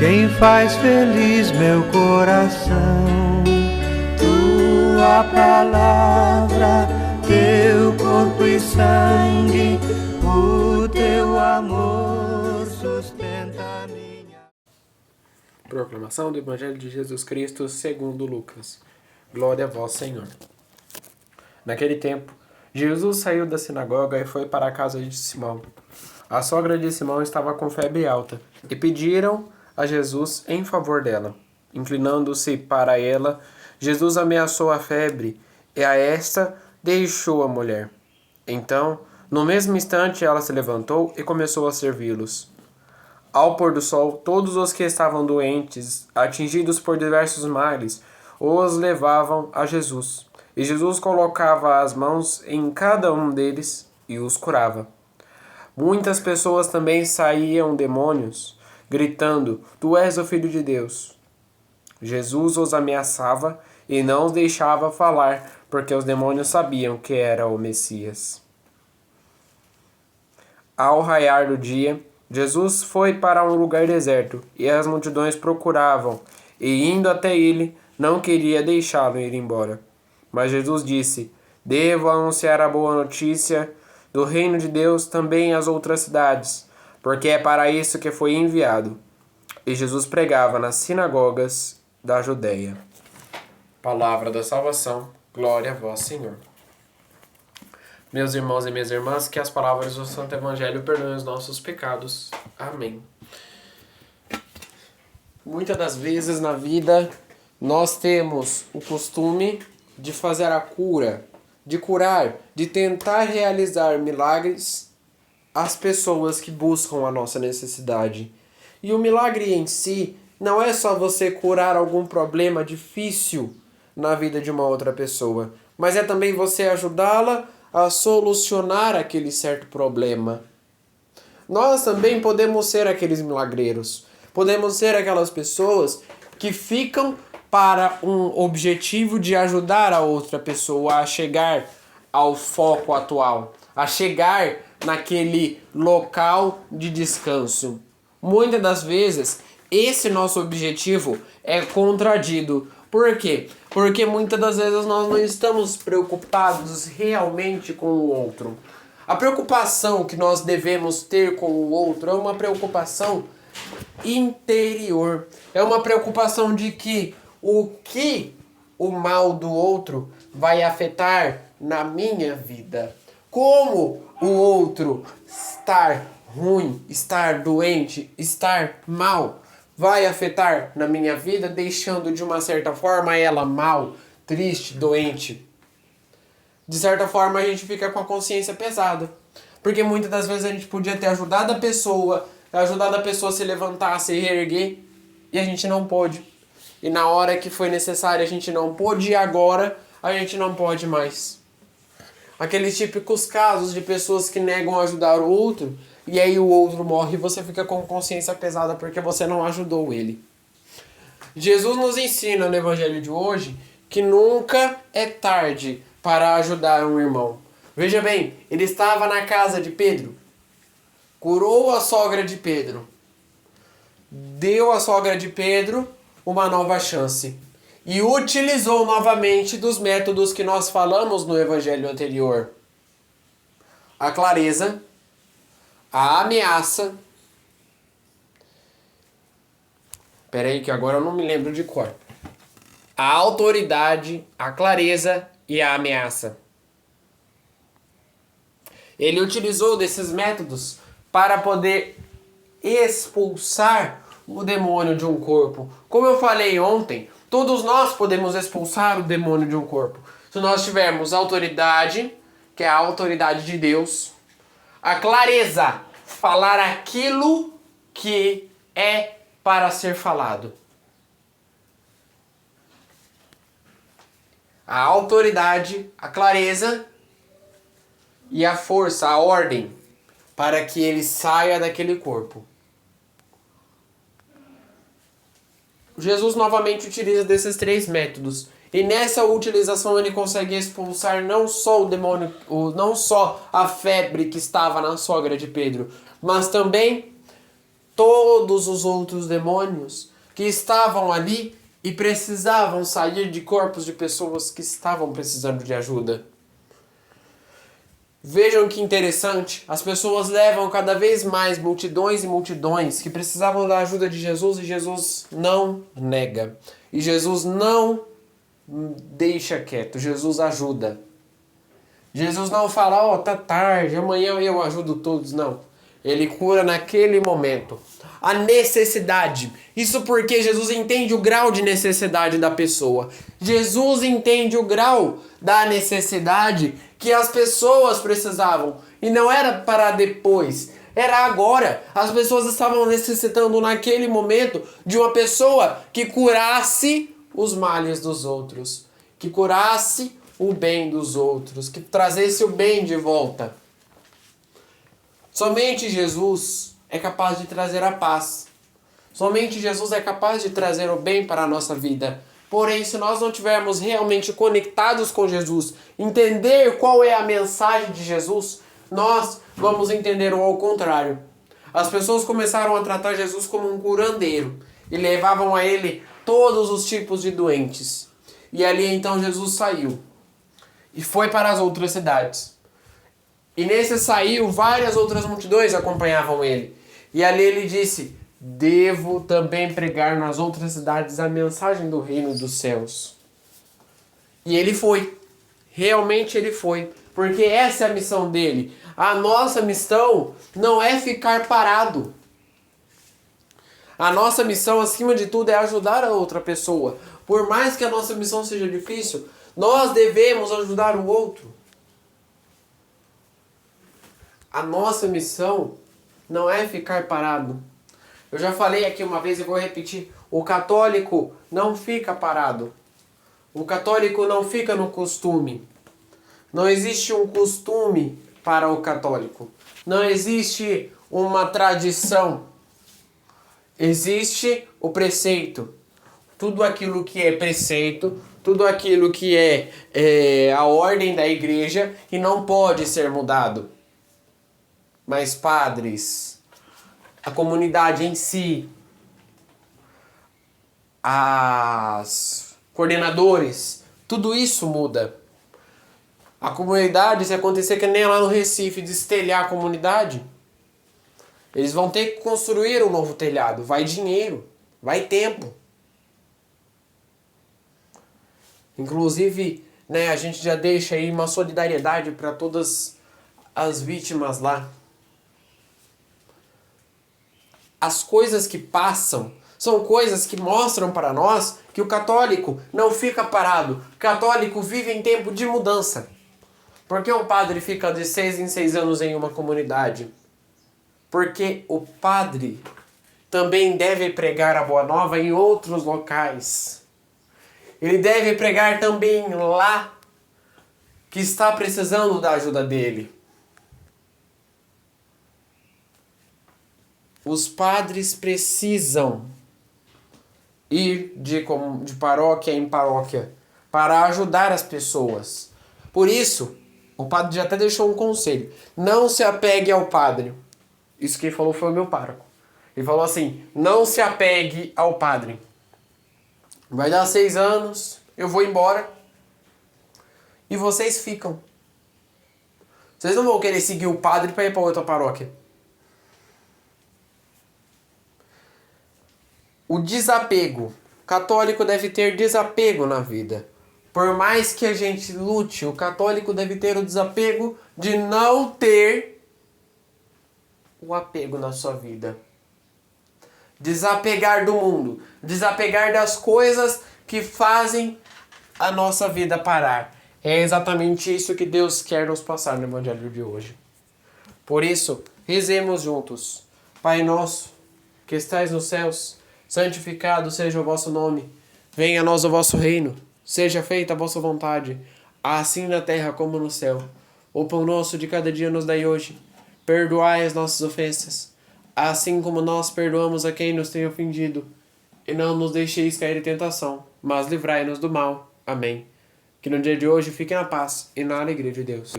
quem faz feliz meu coração. Tua palavra, teu corpo e sangue, o teu amor sustenta a minha. Proclamação do Evangelho de Jesus Cristo segundo Lucas. Glória a vós, Senhor. Naquele tempo, Jesus saiu da sinagoga e foi para a casa de Simão. A sogra de Simão estava com febre alta e pediram a Jesus em favor dela. Inclinando-se para ela, Jesus ameaçou a febre e a esta deixou a mulher. Então, no mesmo instante, ela se levantou e começou a servi-los. Ao pôr do sol, todos os que estavam doentes, atingidos por diversos males, os levavam a Jesus. E Jesus colocava as mãos em cada um deles e os curava. Muitas pessoas também saíam demônios, gritando: Tu és o Filho de Deus. Jesus os ameaçava e não os deixava falar, porque os demônios sabiam que era o Messias. Ao raiar do dia, Jesus foi para um lugar deserto, e as multidões procuravam, e indo até ele, não queria deixá-lo ir embora. Mas Jesus disse: Devo anunciar a boa notícia do reino de Deus também às outras cidades, porque é para isso que foi enviado. E Jesus pregava nas sinagogas da Judeia. Palavra da salvação, glória a vós, Senhor. Meus irmãos e minhas irmãs, que as palavras do Santo Evangelho perdoem os nossos pecados. Amém. Muitas das vezes na vida nós temos o costume de fazer a cura, de curar, de tentar realizar milagres às pessoas que buscam a nossa necessidade. E o milagre em si não é só você curar algum problema difícil na vida de uma outra pessoa, mas é também você ajudá-la a solucionar aquele certo problema. Nós também podemos ser aqueles milagreiros. Podemos ser aquelas pessoas que ficam para um objetivo de ajudar a outra pessoa a chegar ao foco atual, a chegar naquele local de descanso. Muitas das vezes, esse nosso objetivo é contradido. Por quê? Porque muitas das vezes nós não estamos preocupados realmente com o outro. A preocupação que nós devemos ter com o outro é uma preocupação interior. É uma preocupação de que o mal do outro vai afetar na minha vida. Como o outro estar ruim, estar doente, estar mal vai afetar na minha vida, deixando de uma certa forma ela mal, triste, doente. De certa forma a gente fica com a consciência pesada. Porque muitas das vezes a gente podia ter ajudado a pessoa a se levantar, a se reerguer, e a gente não pôde. E na hora que foi necessário a gente não pôde, e agora a gente não pode mais. Aqueles típicos casos de pessoas que negam ajudar o outro, e aí o outro morre e você fica com consciência pesada porque você não ajudou ele. Jesus nos ensina no Evangelho de hoje que nunca é tarde para ajudar um irmão. Veja bem, ele estava na casa de Pedro, curou a sogra de Pedro, deu à sogra de Pedro uma nova chance e utilizou novamente dos métodos que nós falamos no Evangelho anterior. A clareza, a ameaça. Peraí que agora eu não me lembro de cor. A autoridade, a clareza e a ameaça. Ele utilizou desses métodos para poder expulsar o demônio de um corpo. Como eu falei ontem, todos nós podemos expulsar o demônio de um corpo. Se nós tivermos autoridade, que é a autoridade de Deus, a clareza, falar aquilo que é para ser falado. A autoridade, a clareza e a força, a ordem, para que ele saia daquele corpo. Jesus novamente utiliza desses três métodos. E nessa utilização ele consegue expulsar não só o demônio, não só a febre que estava na sogra de Pedro, mas também todos os outros demônios que estavam ali e precisavam sair de corpos de pessoas que estavam precisando de ajuda. Vejam que interessante, as pessoas levam cada vez mais multidões e multidões que precisavam da ajuda de Jesus e Jesus não nega. E Jesus não deixa quieto, Jesus ajuda. Jesus não fala, ó, tá tarde, amanhã eu ajudo todos, não. Ele cura naquele momento. A necessidade. Isso porque Jesus entende o grau de necessidade da pessoa. Jesus entende o grau da necessidade que as pessoas precisavam. E não era para depois. Era agora. As pessoas estavam necessitando naquele momento de uma pessoa que curasse os males dos outros. Que curasse o bem dos outros. Que trazesse o bem de volta. Somente Jesus é capaz de trazer a paz. Somente Jesus é capaz de trazer o bem para a nossa vida. Porém, se nós não estivermos realmente conectados com Jesus, entender qual é a mensagem de Jesus, nós vamos entender o ao contrário. As pessoas começaram a tratar Jesus como um curandeiro e levavam a ele todos os tipos de doentes. E ali então Jesus saiu e foi para as outras cidades. E nesse saiu, várias outras multidões acompanhavam ele. E ali ele disse, devo também pregar nas outras cidades a mensagem do reino dos céus. E ele foi. Realmente ele foi. Porque essa é a missão dele. A nossa missão não é ficar parado. A nossa missão, acima de tudo, é ajudar a outra pessoa. Por mais que a nossa missão seja difícil, nós devemos ajudar o outro. A nossa missão não é ficar parado. Eu já falei aqui uma vez e vou repetir. O católico não fica parado. O católico não fica no costume. Não existe um costume para o católico. Não existe uma tradição. Existe o preceito. Tudo aquilo que é preceito, tudo aquilo que é a ordem da igreja e não pode ser mudado. Mas padres, a comunidade em si, as coordenadores, tudo isso muda. A comunidade, se acontecer que nem lá no Recife, destelhar a comunidade, eles vão ter que construir um novo telhado. Vai dinheiro, vai tempo. Inclusive, né, a gente já deixa aí uma solidariedade para todas as vítimas lá. As coisas que passam são coisas que mostram para nós que o católico não fica parado. O católico vive em tempo de mudança. Por que um padre fica de 6 em 6 anos em uma comunidade? Porque o padre também deve pregar a Boa Nova em outros locais. Ele deve pregar também lá que está precisando da ajuda dele. Os padres precisam ir de paróquia em paróquia para ajudar as pessoas. Por isso, o padre já até deixou um conselho. Não se apegue ao padre. Isso quem falou foi o meu pároco. Ele falou assim, não se apegue ao padre. Vai dar 6 anos, eu vou embora e vocês ficam. Vocês não vão querer seguir o padre para ir para outra paróquia. O desapego. O católico deve ter desapego na vida. Por mais que a gente lute, o católico deve ter o desapego de não ter o apego na sua vida. Desapegar do mundo. Desapegar das coisas que fazem a nossa vida parar. É exatamente isso que Deus quer nos passar no Evangelho de hoje. Por isso, rezemos juntos. Pai nosso, que estais nos céus, santificado seja o vosso nome. Venha a nós o vosso reino. Seja feita a vossa vontade, assim na terra como no céu. O pão nosso de cada dia nos dai hoje. Perdoai as nossas ofensas, assim como nós perdoamos a quem nos tem ofendido. E não nos deixeis cair em tentação, mas livrai-nos do mal. Amém. Que no dia de hoje fique na paz e na alegria de Deus.